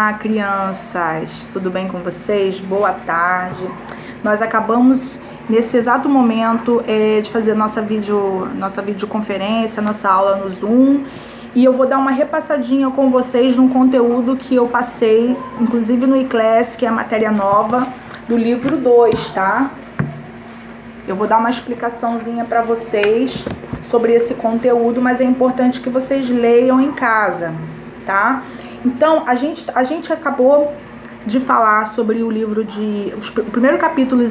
Olá, crianças! Tudo bem com vocês? Boa tarde! Nós acabamos, nesse exato momento, de fazer nossa videoconferência, nossa aula no Zoom. E eu vou dar uma repassadinha com vocês num conteúdo que eu passei, inclusive no iClass, que é a matéria nova do livro 2, tá? Eu vou dar uma explicaçãozinha para vocês sobre esse conteúdo, mas é importante que vocês leiam em casa, tá? Então, a gente acabou de falar sobre o livro o primeiro capítulo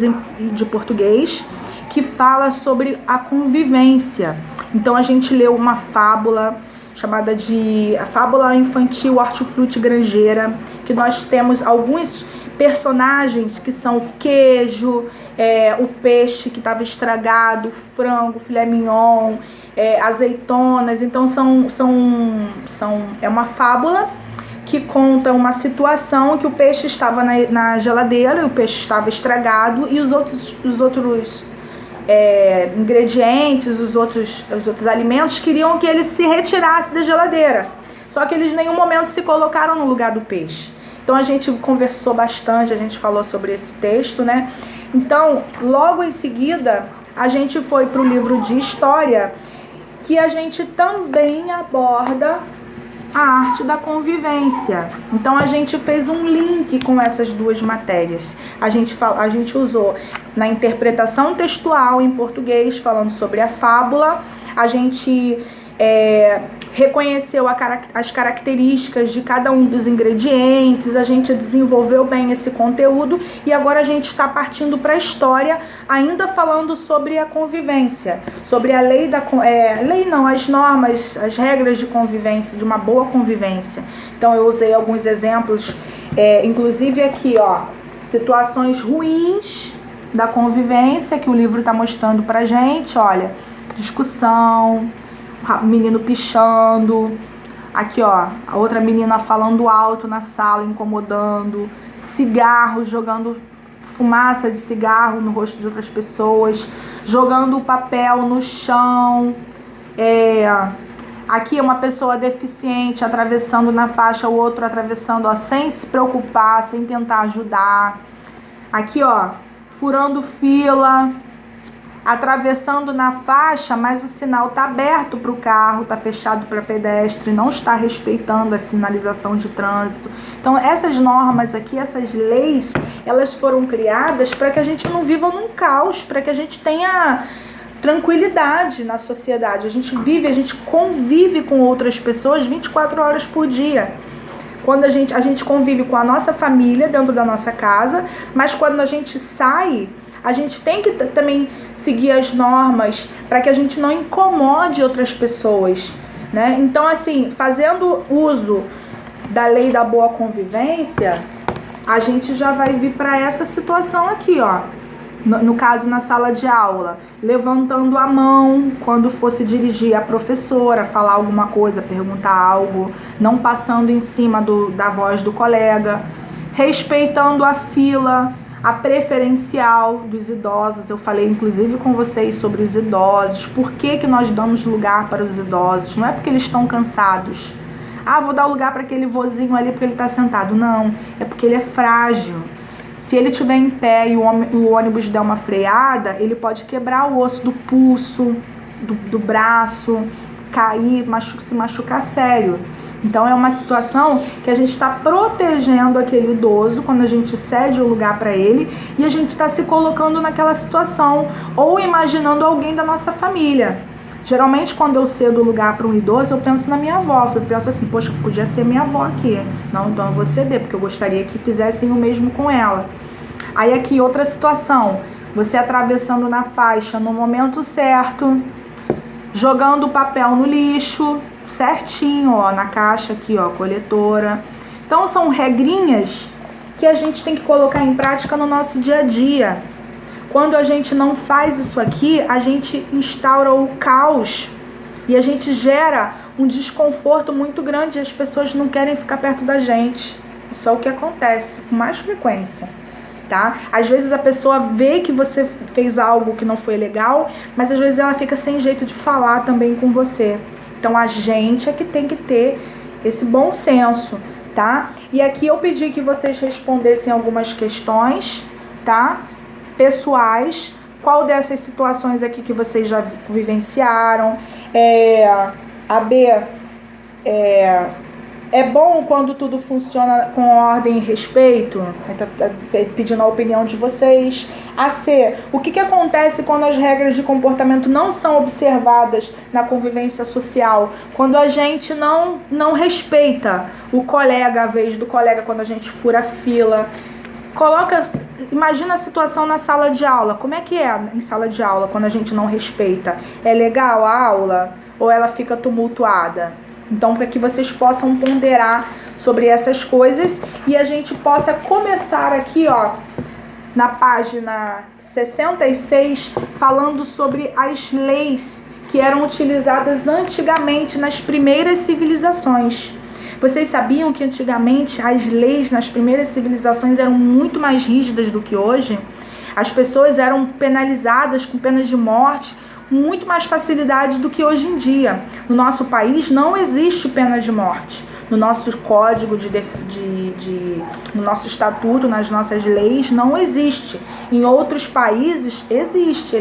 de português, que fala sobre a convivência. Então, a gente leu uma fábula chamada de a Fábula Infantil Hortifruti Grangeira, que nós temos alguns personagens que são o queijo, o peixe que estava estragado, o frango, o filé mignon, azeitonas. Então é uma fábula que conta uma situação que o peixe estava na geladeira, o peixe estava estragado e os outros ingredientes, os outros alimentos queriam que ele se retirasse da geladeira. Só que eles em nenhum momento se colocaram no lugar do peixe. Então a gente conversou bastante, a gente falou sobre esse texto, né? Então, logo em seguida, a gente foi para o livro de história, que a gente também aborda a arte da convivência. Então a gente fez um link com essas duas matérias. A gente usou na interpretação textual em português, falando sobre a fábula. A gente reconheceu as características de cada um dos ingredientes, a gente desenvolveu bem esse conteúdo e agora a gente está partindo para a história, ainda falando sobre a convivência, sobre a as normas, as regras de convivência, de uma boa convivência. Então eu usei alguns exemplos, inclusive aqui, ó, situações ruins da convivência que o livro está mostrando pra gente, olha, discussão, menino pichando, aqui ó, a outra menina falando alto na sala, incomodando, cigarro, jogando fumaça de cigarro no rosto de outras pessoas, jogando o papel no chão, aqui uma pessoa deficiente atravessando na faixa, o outro atravessando, ó, sem se preocupar, sem tentar ajudar, aqui ó, furando fila, atravessando na faixa, mas o sinal está aberto para o carro, está fechado para pedestre, não está respeitando a sinalização de trânsito. Então essas normas aqui, essas leis, elas foram criadas para que a gente não viva num caos, para que a gente tenha tranquilidade na sociedade. A gente convive com outras pessoas 24 horas por dia. Quando a gente convive com a nossa família dentro da nossa casa, mas quando a gente sai, a gente tem que também seguir as normas para que a gente não incomode outras pessoas, né? Então, assim, fazendo uso da lei da boa convivência, a gente já vai vir para essa situação aqui, ó. No caso, na sala de aula, levantando a mão quando fosse dirigir a professora, falar alguma coisa, perguntar algo, não passando em cima da voz do colega, respeitando a fila, a preferencial dos idosos. Eu falei inclusive com vocês sobre os idosos, por que nós damos lugar para os idosos, não é porque eles estão cansados, vou dar lugar para aquele vozinho ali porque ele está sentado, não, é porque ele é frágil. Se ele estiver em pé e o ônibus der uma freada, ele pode quebrar o osso do pulso, do braço, cair, se machucar sério. Então é uma situação que a gente está protegendo aquele idoso quando a gente cede o lugar para ele e a gente está se colocando naquela situação ou imaginando alguém da nossa família. Geralmente quando eu cedo o lugar para um idoso, eu penso na minha avó, eu penso assim, poxa, podia ser minha avó aqui. Não, então eu vou ceder, porque eu gostaria que fizessem o mesmo com ela. Aí aqui outra situação, você atravessando na faixa no momento certo, jogando o papel no lixo, certinho, ó, na caixa aqui, ó, coletora. Então são regrinhas que a gente tem que colocar em prática no nosso dia a dia. Quando a gente não faz isso aqui, a gente instaura o caos e a gente gera um desconforto muito grande e as pessoas não querem ficar perto da gente. Isso é o que acontece com mais frequência, tá? Às vezes a pessoa vê que você fez algo que não foi legal, mas às vezes ela fica sem jeito de falar também com você. Então a gente é que tem que ter esse bom senso, tá? E aqui eu pedi que vocês respondessem algumas questões, tá? Pessoais. Qual dessas situações aqui que vocês já vivenciaram? A B, é bom quando tudo funciona com ordem e respeito? Tá pedindo a opinião de vocês. A C, o que acontece quando as regras de comportamento não são observadas na convivência social? Quando a gente não respeita o colega, a vez do colega, quando a gente fura a fila. Imagina a situação na sala de aula. Como é que é em sala de aula quando a gente não respeita? É legal a aula ou ela fica tumultuada? Então, para que vocês possam ponderar sobre essas coisas e a gente possa começar aqui, ó, na página 66, falando sobre as leis que eram utilizadas antigamente nas primeiras civilizações. Vocês sabiam que antigamente as leis nas primeiras civilizações eram muito mais rígidas do que hoje? As pessoas eram penalizadas com penas de morte com muito mais facilidade do que hoje em dia. No nosso país não existe pena de morte. No nosso código, no nosso estatuto, nas nossas leis, não existe. Em outros países existe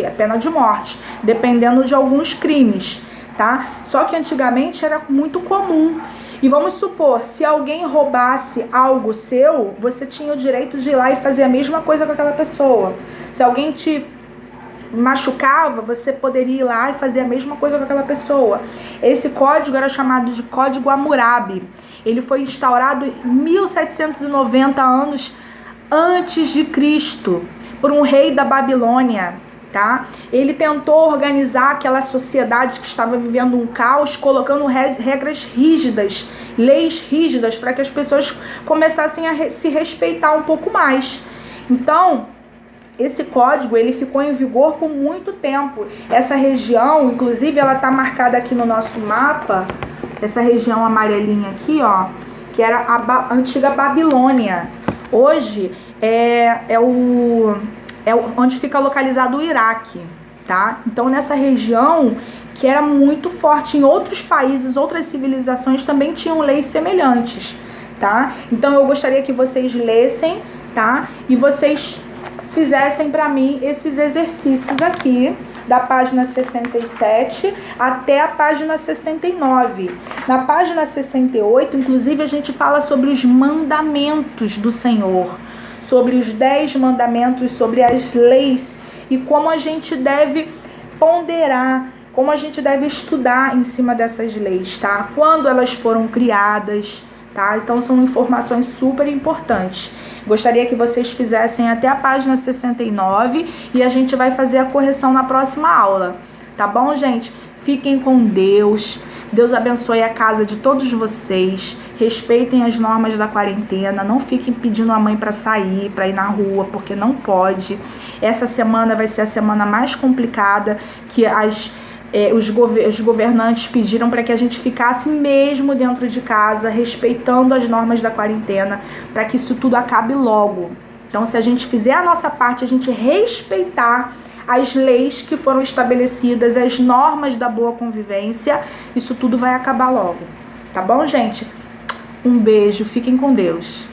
a pena de morte, dependendo de alguns crimes, tá? Só que antigamente era muito comum. E vamos supor, se alguém roubasse algo seu, você tinha o direito de ir lá e fazer a mesma coisa com aquela pessoa. Se alguém te machucava, você poderia ir lá e fazer a mesma coisa com aquela pessoa. Esse código era chamado de Código Hammurabi. Ele foi instaurado em 1790 anos antes de Cristo por um rei da Babilônia, tá? Ele tentou organizar aquela sociedade que estava vivendo um caos, colocando regras rígidas, leis rígidas, para que as pessoas começassem a se respeitar um pouco mais. Então, esse código, ele ficou em vigor por muito tempo. Essa região, inclusive, ela está marcada aqui no nosso mapa, essa região amarelinha aqui, ó, que era a antiga Babilônia. Hoje é onde fica localizado o Iraque, tá? Então, nessa região, que era muito forte, em outros países, outras civilizações também tinham leis semelhantes, tá? Então, eu gostaria que vocês lessem, tá? E vocês fizessem para mim esses exercícios aqui, da página 67 até a página 69. Na página 68, inclusive, a gente fala sobre os mandamentos do Senhor, sobre os 10 mandamentos, sobre as leis e como a gente deve ponderar, como a gente deve estudar em cima dessas leis, tá? Quando elas foram criadas, tá? Então são informações super importantes. Gostaria que vocês fizessem até a página 69 e a gente vai fazer a correção na próxima aula, tá bom, gente? Fiquem com Deus. Deus abençoe a casa de todos vocês. Respeitem as normas da quarentena. Não fiquem pedindo a mãe para sair, para ir na rua, porque não pode. Essa semana vai ser a semana mais complicada, que os governantes pediram para que a gente ficasse mesmo dentro de casa, respeitando as normas da quarentena, para que isso tudo acabe logo. Então, se a gente fizer a nossa parte, a gente respeitar as leis que foram estabelecidas, as normas da boa convivência, isso tudo vai acabar logo. Tá bom, gente? Um beijo, fiquem com Deus.